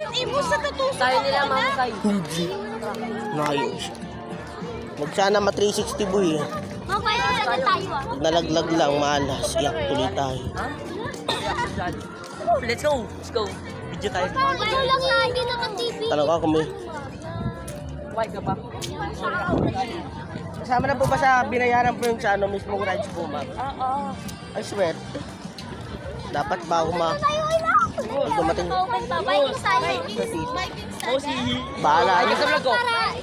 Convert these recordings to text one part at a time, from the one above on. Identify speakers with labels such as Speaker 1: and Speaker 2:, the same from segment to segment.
Speaker 1: Imus sa tattoo.
Speaker 2: Tayo nila mga kayo.
Speaker 3: Fuji. Nayos. Huwag sana ma-360 boy eh.
Speaker 1: Mamaya na tayo ah.
Speaker 3: Pag nalaglag lang, malas. Iyak tuloy tayo.
Speaker 2: Let's go. Let's go. Video tayo.
Speaker 1: Ano lang yan, hindi naka-TV.
Speaker 3: Talaga kami.
Speaker 2: White ka pa.
Speaker 3: Kasama na po ba sa binayaran po yung sa ano mismong rides po, ma'am?
Speaker 2: Oo.
Speaker 3: I swear. Dapat ba ako pag dumating?
Speaker 1: Vikings tayo.
Speaker 3: Bahala
Speaker 2: Ano
Speaker 3: niyo.
Speaker 2: sa vlog ko?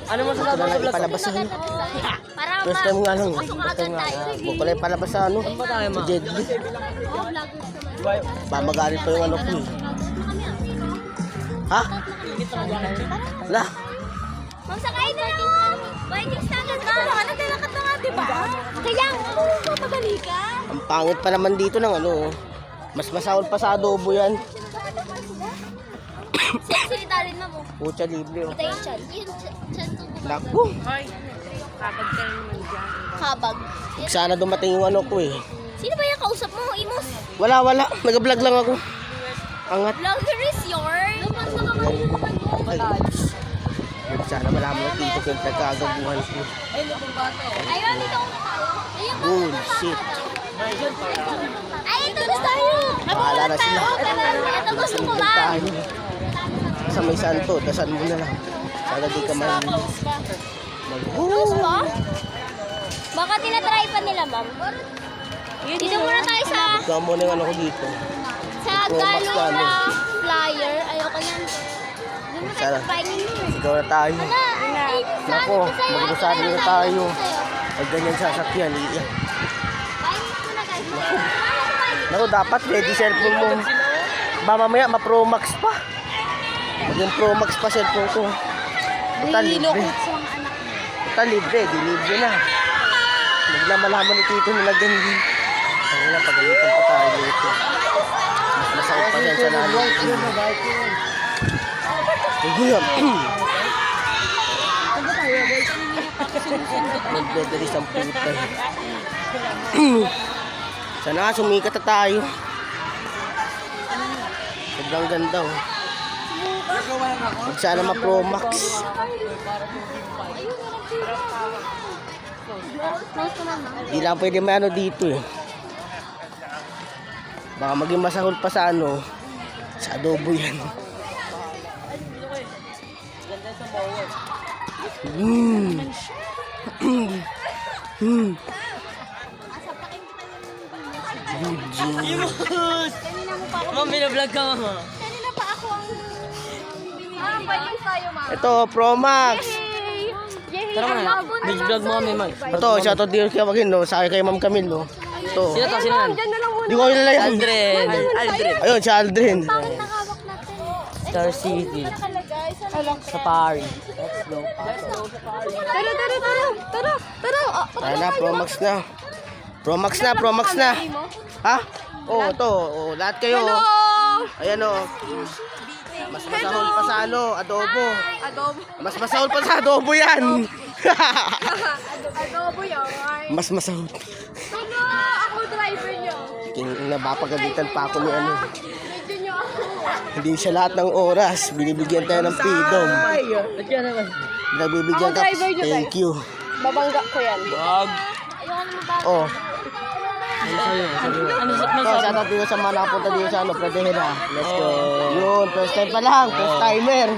Speaker 2: Ano mo sa
Speaker 3: Ito na lang
Speaker 2: vlog ko?
Speaker 3: ipalabas sa ano.
Speaker 1: Para
Speaker 3: First time nga lang. First time nga. Huwag pala ipalabas sa ano.
Speaker 2: Saan ba tayo,
Speaker 3: Sa
Speaker 2: ma?
Speaker 3: Jedli. Bamagalit pa yung ano ko eh. Ha? La.
Speaker 1: Ma'am, sakay na lang ah. Vikings na agad ba? Ano nilakad na nga, diba? Kaya nga, mamadali ka.
Speaker 3: Ang pangit pa naman dito ng ano. Mas masahol pa sa adobo yan.
Speaker 1: Salita rin na mo.
Speaker 3: Pucha libre oh.
Speaker 1: Ito yung chan. Yun, chan to.
Speaker 3: Naku.
Speaker 2: Kapag tayo naman dyan.
Speaker 1: Kabag.
Speaker 3: Huwag sana dumating yung ano ko eh.
Speaker 1: Sino ba yung kausap mo, Imus?
Speaker 3: Wala. Nag-vlog lang ako. Angat.
Speaker 1: Vlogger is yours.
Speaker 3: Ay. Huwag sana malaman ng tito ko yung pagkagabuhan ko.
Speaker 1: Ayun, dito ako tayo. Ayun,
Speaker 3: Bullshit.
Speaker 1: ay, ito na tayo.
Speaker 3: Bahala na sila.
Speaker 1: Ito gusto ko lang.
Speaker 3: Tayo. Sa may santo, dasan mo na lang. Sana di ka
Speaker 1: Close pa? Baka tinatry pa nila, ma'am. Dito muna tayo sa
Speaker 3: Ikaw muna yung ano ko dito.
Speaker 1: Galora Flyer. Ayoko yan. Doon na tayo
Speaker 3: Sana.
Speaker 1: sa pangin mo.
Speaker 3: Ikaw na tayo. Nako, magrosaryo na tayo. Pag ganyan sasakyan, iiyak. Nako, dapat ready cellphone mo. Ba mamaya, ma-Pro Max pa. Pag yung Pro Max pa cellphone ko. Total libre. Total libre, di libre na. Huwag na malaman ni Tito nila ganyan. Ang ina, pagalitan pa tayo dito. Mas masakit pa yan sa lalo. Guyam. Nagdadalis ang puta. Sana nga sumikat na tayo. Sobrang ganda oh. Huwag sana ma-Pro Max. Di lang pwede may ano dito eh. Baka maging masahol pa sa ano. Sa adobo yan.
Speaker 2: Ma'am, binablog ka, mama.
Speaker 1: Kanina pa ako ang... Vikings tayo, ma'am.
Speaker 3: Ito, Pro Max.
Speaker 1: Yay!
Speaker 2: Tara muna. Beach vlog mo kami, ma'am.
Speaker 3: Ito, shoutout din kay Wagin, no? Sa kay Ma'am Camille, no? Ito.
Speaker 2: Sino to? Sino yan?
Speaker 1: Diyan na lang muna.
Speaker 3: Di ko kilala yan.
Speaker 2: Aldrin. Aldrin.
Speaker 3: Ayun, si Aldrin.
Speaker 1: Bakit nakawak natin?
Speaker 2: Star City. Safari. Let's go.
Speaker 1: Tara.
Speaker 3: Tara na, Pro Max na. Pro Max na, Pro Max na. Ha? Oo, ito. Oh, lahat kayo. Ayan, oh. Mas masahol pa sa ano, adobo. Mas masahol pa sa adobo yan.
Speaker 1: Adobo yan.
Speaker 3: Mas masahol.
Speaker 1: Ano? Ako driver nyo.
Speaker 3: Nabapagalitan pa ako ni ano.
Speaker 1: Medyo nyo ako.
Speaker 3: Hindi siya lahat ng oras. Binibigyan tayo ng freedom.
Speaker 2: Ba't yan naman?
Speaker 3: Nagbibigyan ka. Thank you.
Speaker 1: Babangga ko yan.
Speaker 2: Wag.
Speaker 1: Ayoko naman ba?
Speaker 3: Oh.
Speaker 2: Ano sa
Speaker 3: So, shoutout dito sa mga nakapunta dito sa ano, Pradera. Let's go. Yun, first time pa lang. First timer.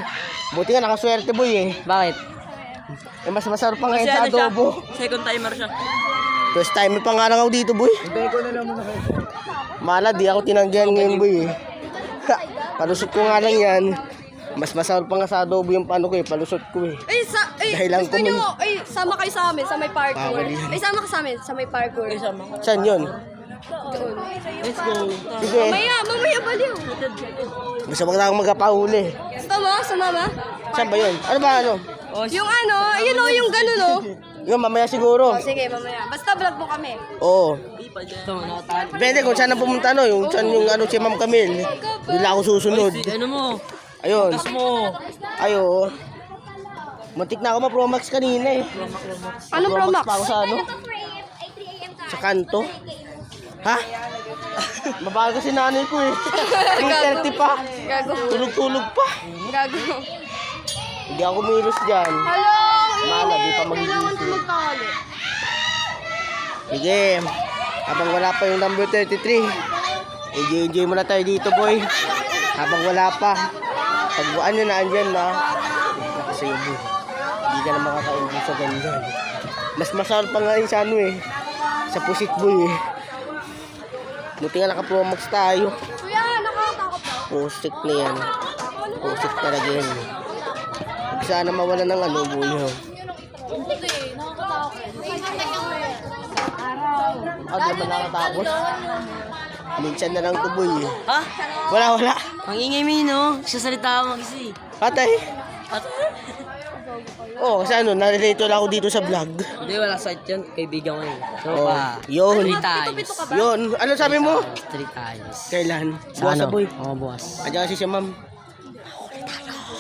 Speaker 3: Buti nga nakaswerte boy eh.
Speaker 2: Bakit?
Speaker 3: Eh, mas masarap pa ngayon sa adobo.
Speaker 2: Second timer siya.
Speaker 3: First timer pa nga lang ako dito boy. Mala, di ako tinanggihan ngayon boy eh. Palusot ko nga lang yan. Mas masarap pa nga sa adobo yung paano ko eh. Palusot ko eh. Dahil lang
Speaker 4: gusto
Speaker 3: kumain.
Speaker 4: nyo, sama kayo sa amin, sa may parkour.
Speaker 3: Bawal yan.
Speaker 4: Sama ka sa amin, sa may parkour.
Speaker 3: Saan yun?
Speaker 2: Let's go.
Speaker 3: Sige.
Speaker 4: Mamaya baliw.
Speaker 3: Gusto mo na akong magkapahuli.
Speaker 4: Gusto mo, sumama?
Speaker 3: Saan ba yun? Ano ba ano?
Speaker 4: Yung ano, yun o, yung gano'n o.
Speaker 3: Yung mamaya siguro.
Speaker 4: Sige, mamaya. Basta vlog mo kami.
Speaker 3: Oo.
Speaker 2: Ito, nakatali.
Speaker 3: Depende kung saan na pumunta no. Yung saan yung ano si Ma'am Camille. Hindi lang ako susunod.
Speaker 2: Ano mo?
Speaker 3: Ayun.
Speaker 2: Tas mo.
Speaker 3: Ayo. Muntik na ako ma-Pro Max kanina eh.
Speaker 4: Anong Pro Max?
Speaker 3: Pa ako sa ano? Sa kanto. Ha? Mabagal kasi nanay ko eh. 3:30 pa.
Speaker 4: Gago.
Speaker 3: Tulog-tulog pa.
Speaker 4: Gago.
Speaker 3: Hindi ako milos dyan.
Speaker 4: Hello!
Speaker 3: Mala, di pa
Speaker 4: Kailangan ko
Speaker 3: magigising.
Speaker 4: magkakali.
Speaker 3: Sige. Habang wala pa yung number 33. Enjoy muna tayo dito, boy. Habang wala pa. Pag ano na, andyan na. Kasi yun, boy. Hindi ka na makakaubos sa ganyan. Mas masarap pa nga yun sa ano eh. Sa pusit, boy eh. Buti nga naka-promax tayo.
Speaker 4: Kuya, nakakatakot daw.
Speaker 3: Pusik na yan. Pusik talaga yan. Huwag sana mawala ng ano, boy. Oh. Ano naman nakatakot? Minsan na lang to, boy eh.
Speaker 2: Ha?
Speaker 3: Wala.
Speaker 2: Ang ingay mo yun, oh. Sasalita mo kasi.
Speaker 3: Patay.
Speaker 2: At,
Speaker 3: Oh, kasi ano, narelate lang ako dito sa vlog.
Speaker 2: hindi, wala site yan. Kaibigan ko yun. So,
Speaker 3: Oh,
Speaker 2: pa.
Speaker 3: yun.
Speaker 2: 3 times.
Speaker 3: Yun. Ano sabi mo?
Speaker 2: 3 times.
Speaker 3: Kailan?
Speaker 2: Sa
Speaker 3: Bukas
Speaker 2: ano?
Speaker 3: na, boy.
Speaker 2: Oo, bukas.
Speaker 3: Andiyan kasi siya, ma'am.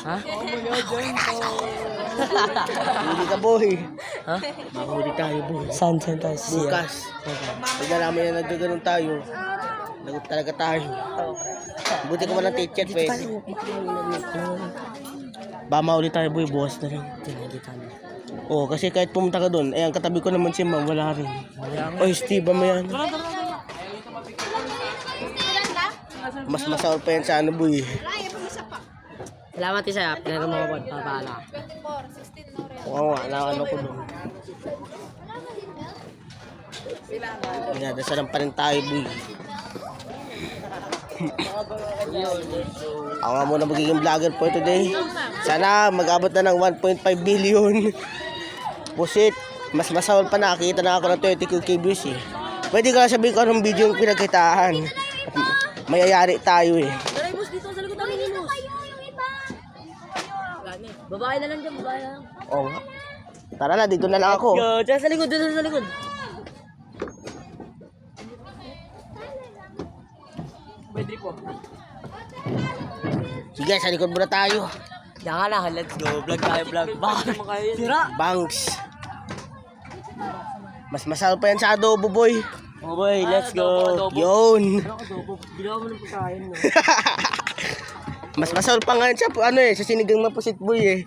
Speaker 2: Ha?
Speaker 3: Huli ka, boy.
Speaker 2: Ha?
Speaker 3: Mahuli tayo, boy.
Speaker 2: Saan tayo?
Speaker 3: Bukas. Pag nalaman na nagkaganon tayo, lagot talaga tayo. Buti ko walang teacher, pwede. Ba, mahuli tayo, boy. Bukas na rin. Oo, kasi kahit pumunta ka doon, ang katabi ko naman si ma'am, wala rin. Oy, Steve, ba mo yan? Mas masahol pa yan sa ano, boy.
Speaker 2: Salamat isa. Pinag mo ko. Papaala.
Speaker 3: Oo nga, ano ko doon. Dasalan pa rin tayo, boy. Ako nga muna magiging vlogger po today. Sana mag-abot na ng 1.5 billion. Pusit, mas masawal pa nakakita na ako ng 30k views eh. Pwede ka lang sabihin ko anong video yung pinagkitaan. Mayayari tayo eh.
Speaker 2: Daray, boss, dito sa likod namin, boss. Babae na lang dyan, babae na lang.
Speaker 3: Oo nga. Tara na, dito na lang ako.
Speaker 2: Dyan sa likod, dyan sa likod. Pwede po.
Speaker 3: Sige, sa likod muna tayo.
Speaker 2: Yan nga lang, let's go. Vlog tayo, vlog. Baka sira.
Speaker 3: Banks. Mas masahol pa yan sa adobo, boy.
Speaker 2: Oh boy, let's go.
Speaker 3: Yun.
Speaker 2: Ginawa mo ng pagkain mo.
Speaker 3: Mas masahol pa nga yan sa, ano eh, sa sinigang na pusit, boy eh.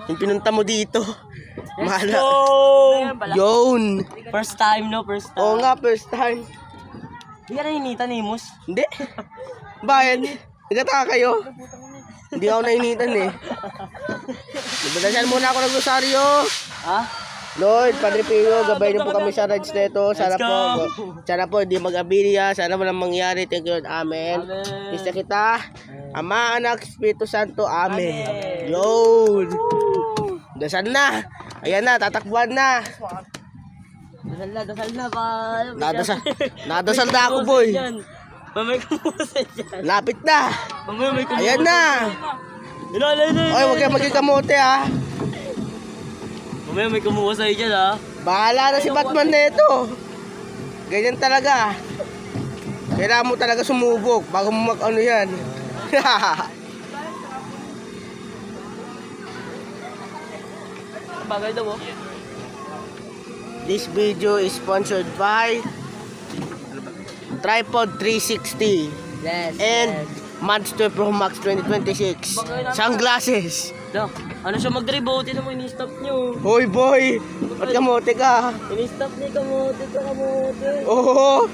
Speaker 3: Yung pinunta mo dito. Mahala. Yun.
Speaker 2: First time, no? First time.
Speaker 3: Oo nga, first time.
Speaker 2: Hindi ka nainita ni Mus.
Speaker 3: Hindi. Bayan. Nagkataka kayo. Hindi ako nainitan eh. Nagdadasal muna ako ng rosaryo.
Speaker 2: Ha?
Speaker 3: Lord, Padre Pio, gabay niyo po kami sa rides na ito. Sana
Speaker 2: Let's
Speaker 3: po hindi mag-abilia. Sana walang mangyari. Thank you, Lord. Amen.
Speaker 2: Amen.
Speaker 3: Kista kita. Ama, Anak, Espiritu Santo. Amen. Yun. Dasal na. Ayan na, tatakbuhan na.
Speaker 2: Dasal na ba?
Speaker 3: Nadasal na ako, boy.
Speaker 2: Mamay kumuha dyan.
Speaker 3: Lapit na.
Speaker 2: Mamay may kumuha.
Speaker 3: Ayan na. Oy, huwag kayo maging kamote, ha.
Speaker 2: Mamay may kumuha sa'yo dyan, ha?
Speaker 3: Bahala na si Batman na ito. Ganyan talaga. Kailangan mo talaga sumubok bago mo mag-ano yan.
Speaker 2: Bagay daw, oh.
Speaker 3: This video is sponsored by Tripod 360
Speaker 2: Yes.
Speaker 3: and Monster Pro Max 2026 sunglasses.
Speaker 2: No, ano siya mag-drive? Tinan mo, ini-stop nyo.
Speaker 3: Hoy boy, ba't kamote ka?
Speaker 2: Ini-stop niyo, kamote.
Speaker 3: Oo,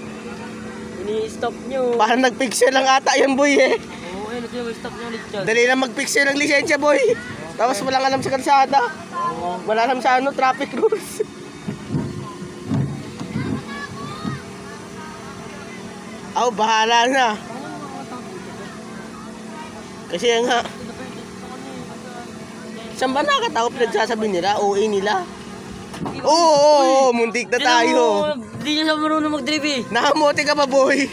Speaker 2: Ini-stop nyo.
Speaker 3: parang nagpixel lang ata yan, boy eh.
Speaker 2: Oo, ayun, ito yung stop nyo ulit dyan.
Speaker 3: Dali lang magpixel ng lisensya, boy. Tapos walang alam sa kalsada. Wala alam sa ano, traffic rules. Aw, bahala na. Kasi nga, saan ba nakatao pinagsasabi nila? OA nila? Oo, muntik na tayo.
Speaker 2: Hindi niya siya marunong mag-drive eh.
Speaker 3: Nakamote ka pa, boy.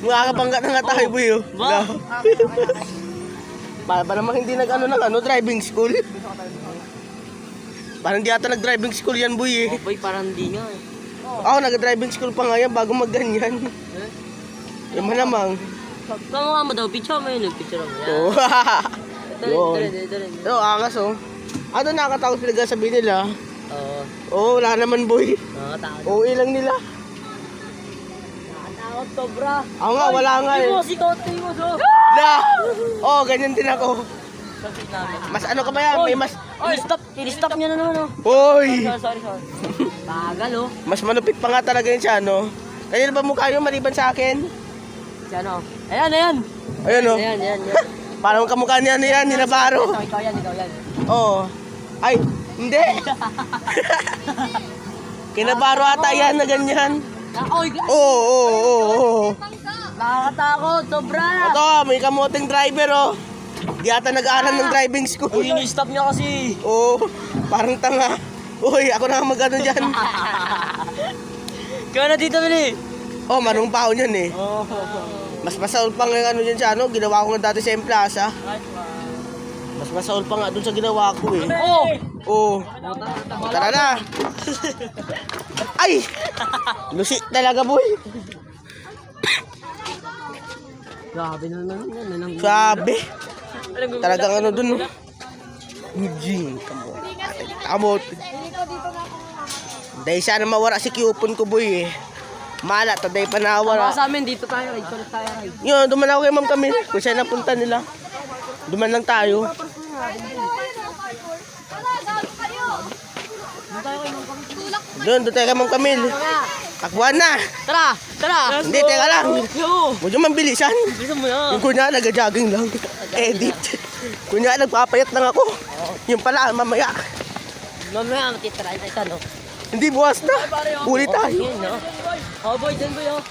Speaker 3: Makakabangga na nga tayo, boy. Oh.
Speaker 2: Ba?
Speaker 3: Para namang hindi nag-ano ng ano, driving school. Parang di ata nag-driving school yan, boy eh.
Speaker 2: Oh, boy, parang hindi nga eh.
Speaker 3: Ako, nag-driving school pa nga yan bago magganyan. Yung malamang.
Speaker 2: Pangawa mo daw, picture mo yun. Picture mo yan.
Speaker 3: Oo. Yun.
Speaker 2: Dali.
Speaker 3: Pero angas oh. Ano nakakatakot pinagsasabi nila?
Speaker 2: Oo.
Speaker 3: Oo, wala naman boy.
Speaker 2: Nakakatakot.
Speaker 3: OA lang nila.
Speaker 2: Nakakatakot Nakatakot sobra.
Speaker 3: Ako nga, wala nga eh.
Speaker 2: Si Tote mo, so.
Speaker 3: Na! Oh, ganyan din ako. Mas ano ka ba yan? May mas...
Speaker 2: I-stop niya na naman, oh.
Speaker 3: Hoy!
Speaker 2: Sorry. Bagal, oh.
Speaker 3: Mas malupit pa nga talaga yun siya, no? Kanina ba mukha nyo maliban sa akin?
Speaker 2: Si ano? Ayan.
Speaker 3: Ayun, no?
Speaker 2: Ayan.
Speaker 3: Parang kamukha niya ano yan, ni Navarro.
Speaker 2: Ikaw yan.
Speaker 3: Oo. Ay, hindi. Kinabaro ata yan na ganyan. Oo.
Speaker 2: Nakakatakot, sobra.
Speaker 3: Ito, may kamuting driver, oh. Di ata nag-aaral ng driving school.
Speaker 2: Uy, ini-stop niya kasi.
Speaker 3: Oo, parang tanga. Uy, ako na mag-ano dyan.
Speaker 2: Kaya na dito, Mili.
Speaker 3: Oh, marunong pa ako niyan eh.
Speaker 2: Oh.
Speaker 3: Mas masaol pa nga ano dyan sa ano, ginawa ko nga dati sa Emplaza. Mas masaol pa nga dun sa ginawa ko eh.
Speaker 2: Oh!
Speaker 3: Oo. Tara na. Ay! Lusi talaga, boy.
Speaker 2: Grabe naman yan.
Speaker 3: Sabi. Talagang ano dun, no? Eugene, kamot. Dahil sana mawara si Cupon ko, boy eh. Mala, taday pa nawara.
Speaker 2: Sa amin, dito tayo. Ito tayo.
Speaker 3: Yun, duman ako kay Ma'am Camille. Kung saan napunta nila. Duman lang tayo. Doon tayo kay Ma'am Camille. Takbuhan na.
Speaker 2: Tara.
Speaker 3: Hindi, teka lang.
Speaker 2: Yo!
Speaker 3: Huwag nyo mambilisan.
Speaker 2: Bilisan mo yan.
Speaker 3: Yung kunya, nag-jogging lang. Edit. Kunya, nagpapayat lang ako. Yung pala, mamaya.
Speaker 2: Mamaya, matitry tayo, no?
Speaker 3: Hindi, bukas na. Uli tayo.
Speaker 2: Yun, no? Oh, boy, dyan boy, oh.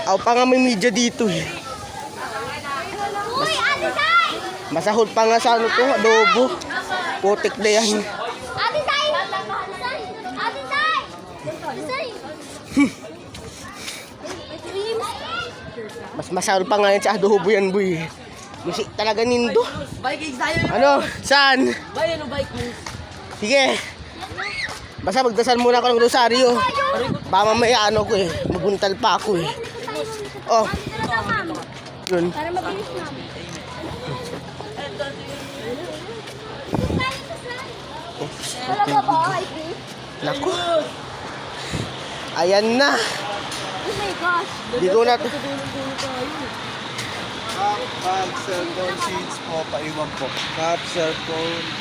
Speaker 3: Ako pa nga may media dito eh.
Speaker 1: Uy, Ate Sai!
Speaker 3: Masahol pa nga sa ano to, adobo. Putik na yan.
Speaker 1: Ate Sai! Ate Sai! Ate Sai!
Speaker 3: Mas masahol pa nga yan sa adobo yan, boy. Musik talaga nindo.
Speaker 2: Bike tayo.
Speaker 3: Ano? Saan?
Speaker 2: Bike, bike mo?
Speaker 3: Sige. Basta magdasal muna ako ng rosaryo. Baka mamaya ano ko eh. Magbuntal pa ako eh. Oh. Yun.
Speaker 1: Para mabilis namin. Wala ba ba?
Speaker 3: Naku. Ayan na.
Speaker 1: Oh my gosh.
Speaker 3: Di ko na...
Speaker 5: Cellphone seats po, paiwan po. Cellphone.